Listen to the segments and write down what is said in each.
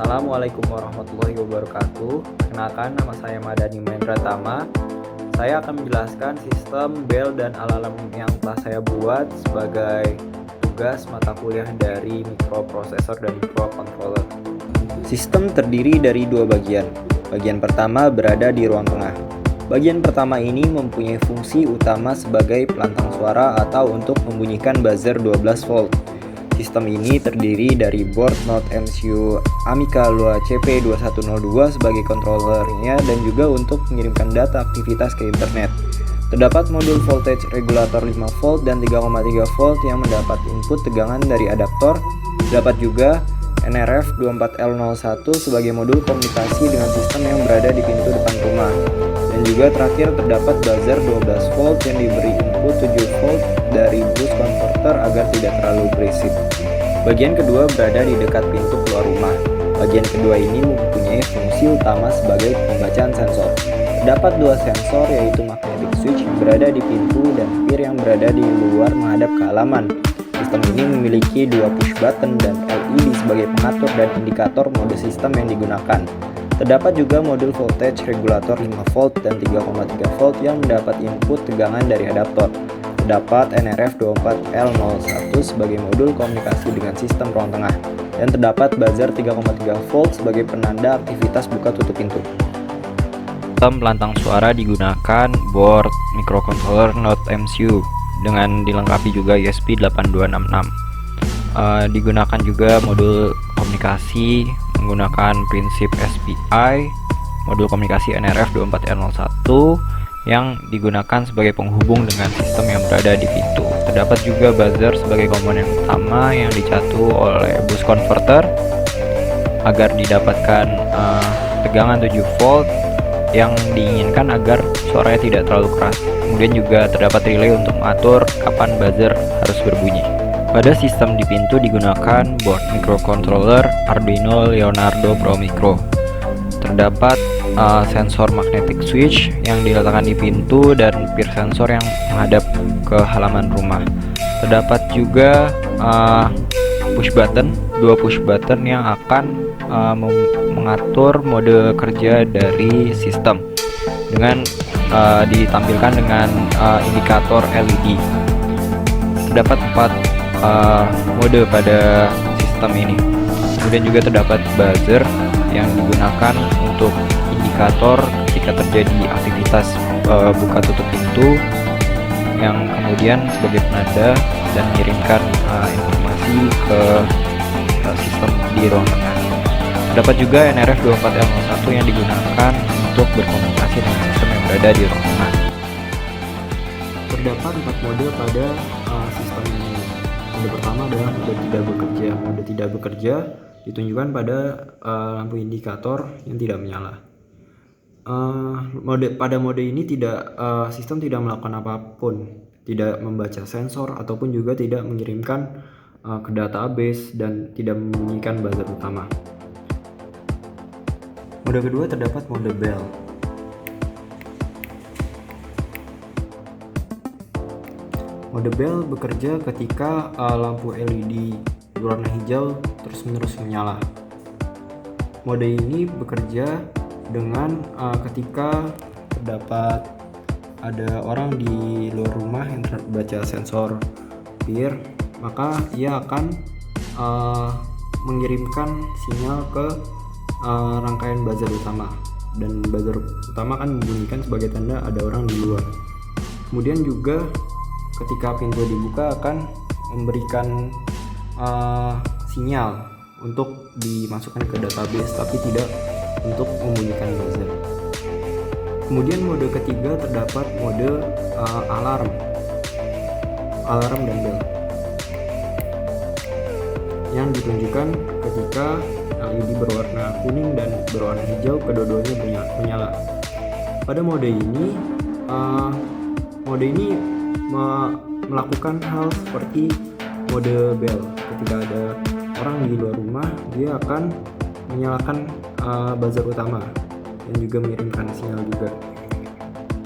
Assalamualaikum warahmatullahi wabarakatuh. Perkenalkan, nama saya Madani Mahendra Tama. Saya akan menjelaskan sistem bel dan alarm yang telah saya buat sebagai tugas mata kuliah dari mikroprosesor dan microcontroller. Sistem terdiri dari dua bagian. Bagian pertama berada di ruang tengah. Bagian pertama ini mempunyai fungsi utama sebagai pelantang suara atau untuk membunyikan buzzer 12 volt. Sistem ini terdiri dari board Node MCU Amiga Lua CP2102 sebagai controllernya dan juga untuk mengirimkan data aktivitas ke internet. Terdapat modul voltage regulator 5 volt dan 3,3 volt yang mendapat input tegangan dari adaptor. Terdapat juga NRF24L01 sebagai modul komunikasi dengan sistem yang berada di pintu depan rumah. Dan juga terakhir terdapat buzzer 12 volt yang diberi input 7 volt dari bus converter agar tidak terlalu berisik. Bagian kedua berada di dekat pintu keluar rumah. Bagian kedua ini mempunyai fungsi utama sebagai pembacaan sensor. Terdapat dua sensor yaitu magnetic switch yang berada di pintu dan peer yang berada di luar menghadap ke halaman. Sistem ini memiliki dua push button dan LED sebagai pengatur dan indikator mode sistem yang digunakan. Terdapat juga modul voltage regulator 5 volt dan 3,3 volt yang mendapat input tegangan dari adaptor. Terdapat NRF24L01 sebagai modul komunikasi dengan sistem ruang tengah. Dan terdapat buzzer 3,3 volt sebagai penanda aktivitas buka tutup pintu. Sistem pelantang suara digunakan board microcontroller Node MCU dengan dilengkapi juga USB 8266. Digunakan juga modul komunikasi menggunakan prinsip SPI, modul komunikasi NRF24L01 yang digunakan sebagai penghubung dengan sistem yang berada di pintu. Terdapat juga buzzer sebagai komponen utama yang dicatu oleh bus converter agar didapatkan tegangan 7 volt yang diinginkan agar suaranya tidak terlalu keras. Kemudian juga terdapat relay untuk mengatur kapan buzzer harus berbunyi. Pada sistem di pintu digunakan board microcontroller Arduino Leonardo Pro Micro. Terdapat sensor magnetic switch yang diletakkan di pintu dan peer sensor yang menghadap ke halaman rumah. Terdapat juga dua push button yang akan mengatur mode kerja dari sistem dengan ditampilkan dengan indikator LED. Terdapat 4 mode pada sistem ini. Kemudian juga terdapat buzzer yang digunakan untuk indikator ketika terjadi aktivitas buka tutup pintu yang kemudian sebagai penanda dan mengirimkan informasi ke sistem di ruang tengah. Terdapat juga NRF24L01 yang digunakan untuk berkomunikasi dengan sistem yang berada di ruang tengah. Terdapat 4 mode pada sistem ini. Mode pertama adalah mode tidak bekerja. Mode tidak bekerja ditunjukkan pada lampu indikator yang tidak menyala. Pada mode ini sistem tidak melakukan apapun, tidak membaca sensor ataupun juga tidak mengirimkan ke database dan tidak membunyikan buzzer utama. Mode kedua terdapat mode bell. Mode bell bekerja ketika lampu LED berwarna hijau terus-menerus menyala. Mode ini bekerja dengan ketika terdapat ada orang di luar rumah yang terbaca sensor peer, maka ia akan mengirimkan sinyal ke rangkaian buzzer utama, dan buzzer utama akan membunyikan sebagai tanda ada orang di luar. Kemudian juga ketika pintu dibuka akan memberikan sinyal untuk dimasukkan ke database, tapi tidak untuk membunyikan buzzer. Kemudian mode ketiga terdapat mode alarm dan bell yang ditunjukkan ketika LED berwarna kuning dan berwarna hijau kedua-duanya menyala. Pada mode ini melakukan hal seperti mode bell. Ketika ada orang di luar rumah, dia akan menyalakan buzzer utama dan juga mengirimkan sinyal juga.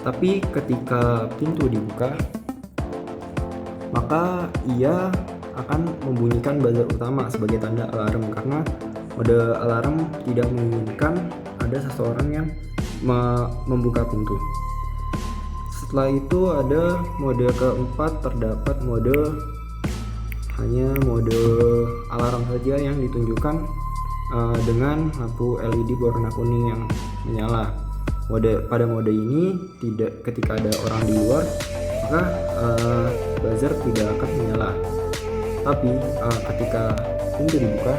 Tapi ketika pintu dibuka, maka ia akan membunyikan buzzer utama sebagai tanda alarm, karena mode alarm tidak menginginkan ada seseorang yang membuka pintu. Setelah itu ada mode keempat, terdapat hanya mode alarm saja yang ditunjukkan dengan lampu LED berwarna kuning yang menyala. Pada mode ini ketika ada orang di luar, maka buzzer tidak akan menyala. Tapi ketika pintu dibuka,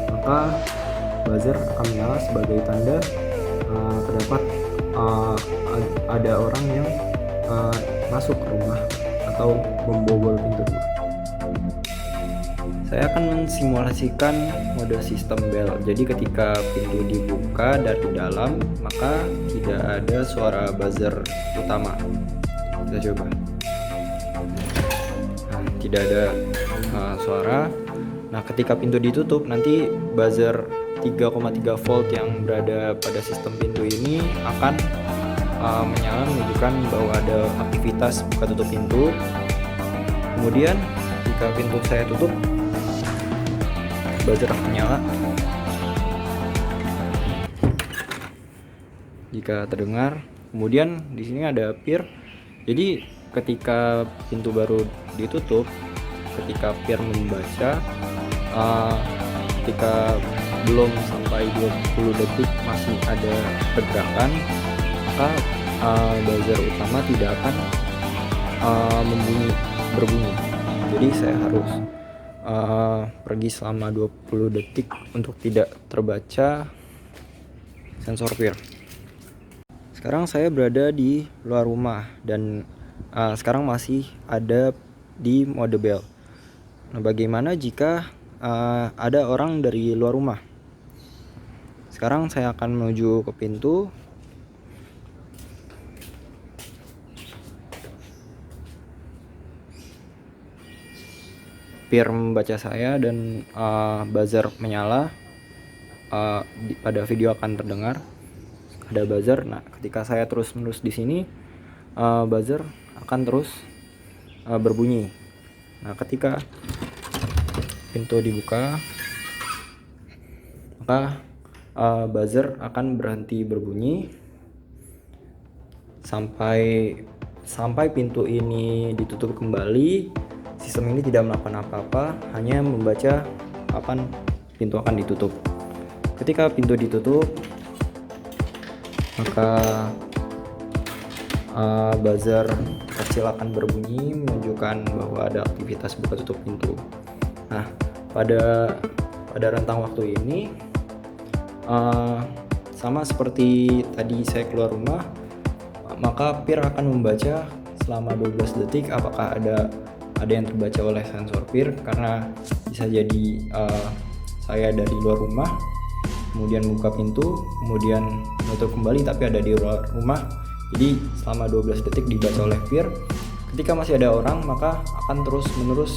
maka buzzer akan menyala sebagai tanda terdapat ada orang yang masuk ke rumah atau membobol pintu rumah. Saya akan mensimulasikan mode sistem bel. Jadi ketika pintu dibuka dari dalam, maka tidak ada suara buzzer utama. Kita coba. Nah, tidak ada suara. Nah, ketika pintu ditutup, nanti buzzer 3,3 volt yang berada pada sistem pintu ini akan menyala, menunjukkan bahwa ada aktivitas buka tutup pintu. Kemudian jika pintu saya tutup, buzzer akan menyala jika terdengar. Kemudian di sini ada peer. Jadi ketika pintu baru ditutup, ketika peer membaca, ketika belum sampai 20 detik masih ada pergerakan, maka buzzer utama tidak akan berbunyi. Jadi saya harus pergi selama 20 detik untuk tidak terbaca sensor peer. Sekarang saya berada di luar rumah dan sekarang masih ada di mode bell. Nah, bagaimana jika ada orang dari luar rumah? Sekarang saya akan menuju ke pintu. Peer membaca saya dan buzzer menyala. Pada video akan terdengar ada buzzer. Nah, ketika saya terus-menerus di sini, buzzer akan terus berbunyi. Nah, ketika pintu dibuka, maka buzzer akan berhenti berbunyi sampai pintu ini ditutup kembali. Sistem ini tidak melakukan apa-apa, hanya membaca kapan pintu akan ditutup. Ketika pintu ditutup, maka buzzer kecil akan berbunyi menunjukkan bahwa ada aktivitas buka tutup pintu. Nah, pada rentang waktu ini sama seperti tadi saya keluar rumah, maka peer akan membaca selama 12 detik apakah ada yang terbaca oleh sensor peer, karena bisa jadi saya dari luar rumah kemudian buka pintu kemudian menutup kembali tapi ada di luar rumah, jadi selama 12 detik dibaca oleh peer. Ketika masih ada orang, maka akan terus menerus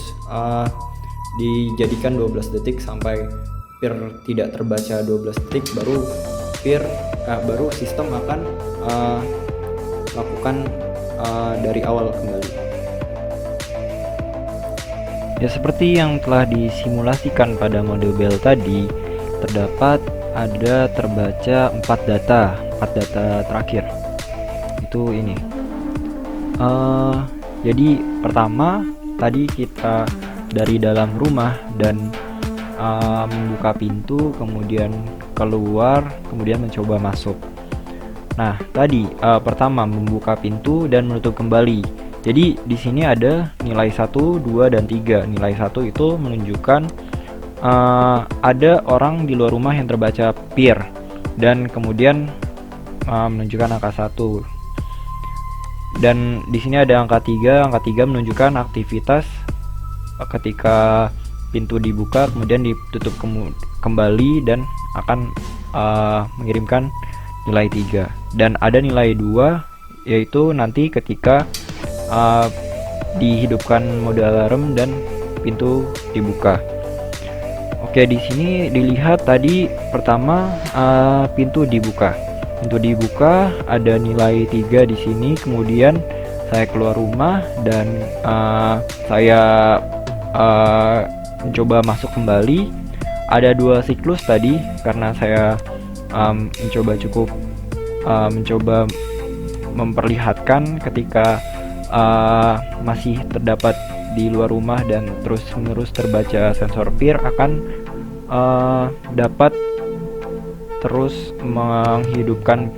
dijadikan 12 detik sampai peer tidak terbaca 12 detik, baru sistem akan lakukan dari awal kembali. Ya, seperti yang telah disimulasikan pada mode bell tadi, terdapat ada terbaca 4 data terakhir. Itu ini. Jadi pertama tadi kita dari dalam rumah dan membuka pintu, kemudian keluar, kemudian mencoba masuk. Nah, tadi pertama membuka pintu dan menutup kembali. Jadi di sini ada nilai 1, 2, dan 3. Nilai 1 itu menunjukkan ada orang di luar rumah yang terbaca peer, dan kemudian menunjukkan angka 1. Dan di sini ada angka 3. Angka 3 menunjukkan aktivitas ketika pintu dibuka kemudian ditutup kembali dan akan mengirimkan nilai 3. Dan ada nilai 2, yaitu nanti ketika dihidupkan mode alarm dan pintu dibuka. Oke, di sini dilihat tadi pertama pintu dibuka. Pintu dibuka ada nilai 3 di sini. Kemudian saya keluar rumah dan saya mencoba masuk kembali. ada 2 siklus tadi karena saya mencoba memperlihatkan ketika masih terdapat di luar rumah dan terus-menerus terbaca sensor peer akan dapat terus menghidupkan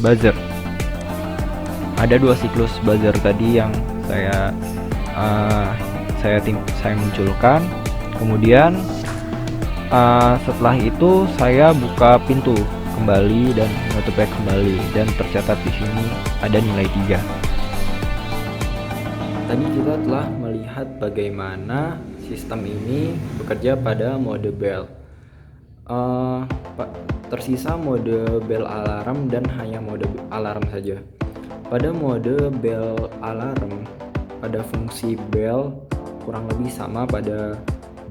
buzzer. Ada 2 siklus buzzer tadi yang saya munculkan. Kemudian setelah itu saya buka pintu kembali dan menutupnya kembali, dan tercatat di sini ada nilai 3. Tadi kita telah melihat bagaimana sistem ini bekerja pada mode bell. Tersisa mode bell alarm dan hanya mode alarm saja. Pada mode bell alarm, pada fungsi bell kurang lebih sama pada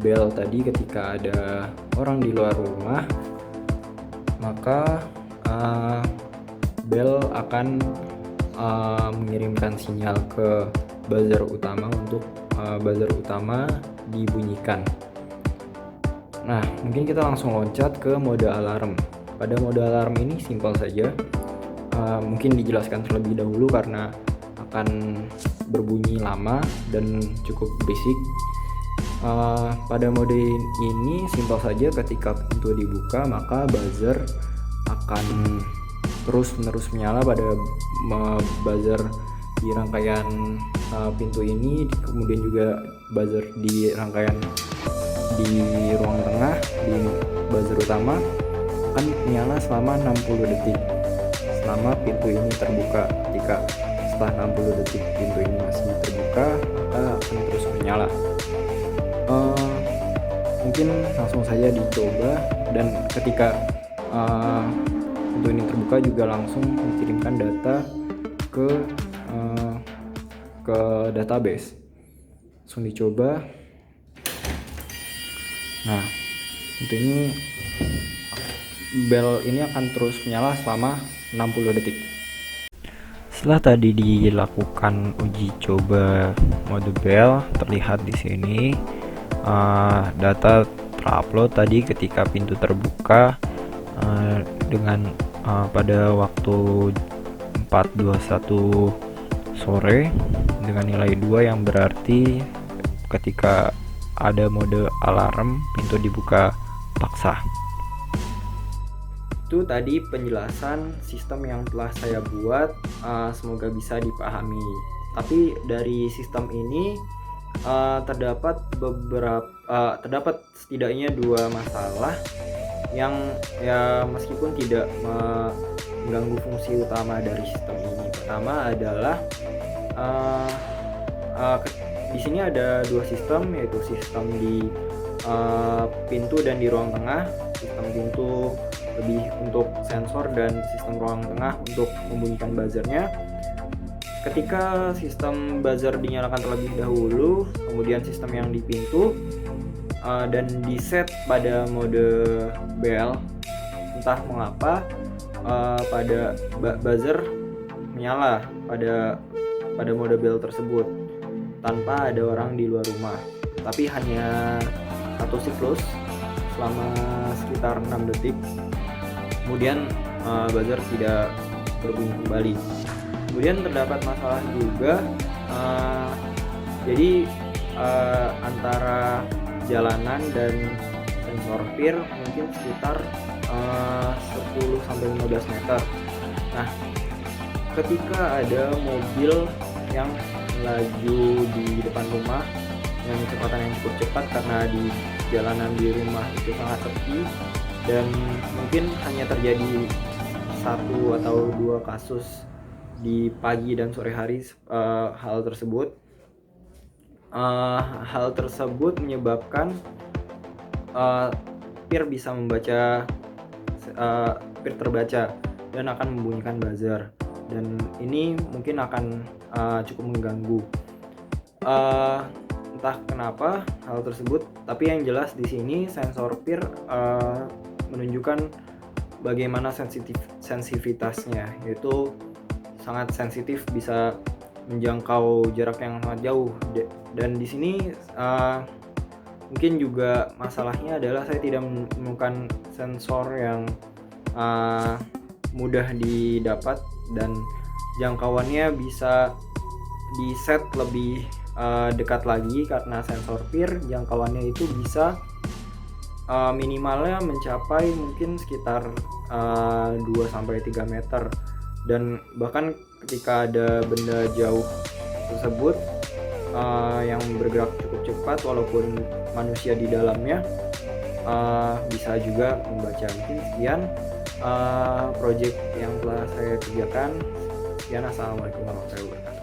bell tadi. Ketika ada orang di luar rumah, maka bell akan mengirimkan sinyal ke buzzer utama untuk buzzer utama dibunyikan. Nah, mungkin kita langsung loncat ke mode alarm. Pada mode alarm ini simpel saja. Mungkin dijelaskan terlebih dahulu karena akan berbunyi lama dan cukup berisik. Pada mode ini simpel saja, ketika pintu dibuka maka buzzer akan terus-menerus menyala pada buzzer di rangkaian pintu ini, kemudian juga buzzer di rangkaian di ruang tengah di buzzer utama akan menyala selama 60 detik selama pintu ini terbuka. Ketika setelah 60 detik pintu ini masih terbuka, maka akan terus menyala. Mungkin langsung saja dicoba, dan ketika pintu ini terbuka juga langsung mengirimkan data ke database. Langsung dicoba. Nah, pintu ini bell ini akan terus menyala selama 60 detik. Setelah tadi dilakukan uji coba mode bell, terlihat di sini data terupload tadi ketika pintu terbuka dengan pada waktu 4:21 sore dengan nilai 2, yang berarti ketika ada mode alarm pintu dibuka paksa. Itu tadi penjelasan sistem yang telah saya buat, semoga bisa dipahami. Tapi dari sistem ini terdapat setidaknya 2 masalah yang ya meskipun tidak mengganggu fungsi utama dari sistem ini. Pertama adalah di sini ada 2 sistem, yaitu sistem di pintu dan di ruang tengah. Sistem pintu lebih untuk sensor dan sistem ruang tengah untuk membunyikan buzzernya. Ketika sistem buzzer dinyalakan terlebih dahulu, kemudian sistem yang di pintu dan di set pada mode bell, entah mengapa pada buzzer menyala pada mode bell tersebut tanpa ada orang di luar rumah, tapi hanya 1 siklus selama sekitar 6 detik. Kemudian buzzer tidak berbunyi kembali. Kemudian terdapat masalah juga, jadi antara jalanan dan sensor peer mungkin sekitar 10-15 meter. Nah, ketika ada mobil yang melaju di depan rumah dengan kecepatan yang cukup cepat, karena di jalanan di rumah itu sangat sepi dan mungkin hanya terjadi 1 atau 2 kasus di pagi dan sore hari. Hal tersebut menyebabkan peer bisa membaca peer terbaca dan akan membunyikan buzzer, dan ini mungkin akan cukup mengganggu. Entah kenapa hal tersebut, tapi yang jelas di sini sensor peer menunjukkan bagaimana sensitivitasnya, yaitu sangat sensitif, bisa menjangkau jarak yang sangat jauh. Dan di sini Mungkin juga masalahnya adalah saya tidak menemukan sensor yang mudah didapat dan jangkauannya bisa di-set lebih dekat lagi, karena sensor PIR jangkauannya itu bisa minimalnya mencapai mungkin sekitar 2-3 meter, dan bahkan ketika ada benda jauh tersebut yang bergerak cukup cepat walaupun manusia di dalamnya bisa juga membaca. Mungkin sekian project yang telah saya kerjakan. Sekian, assalamualaikum warahmatullahi wabarakatuh.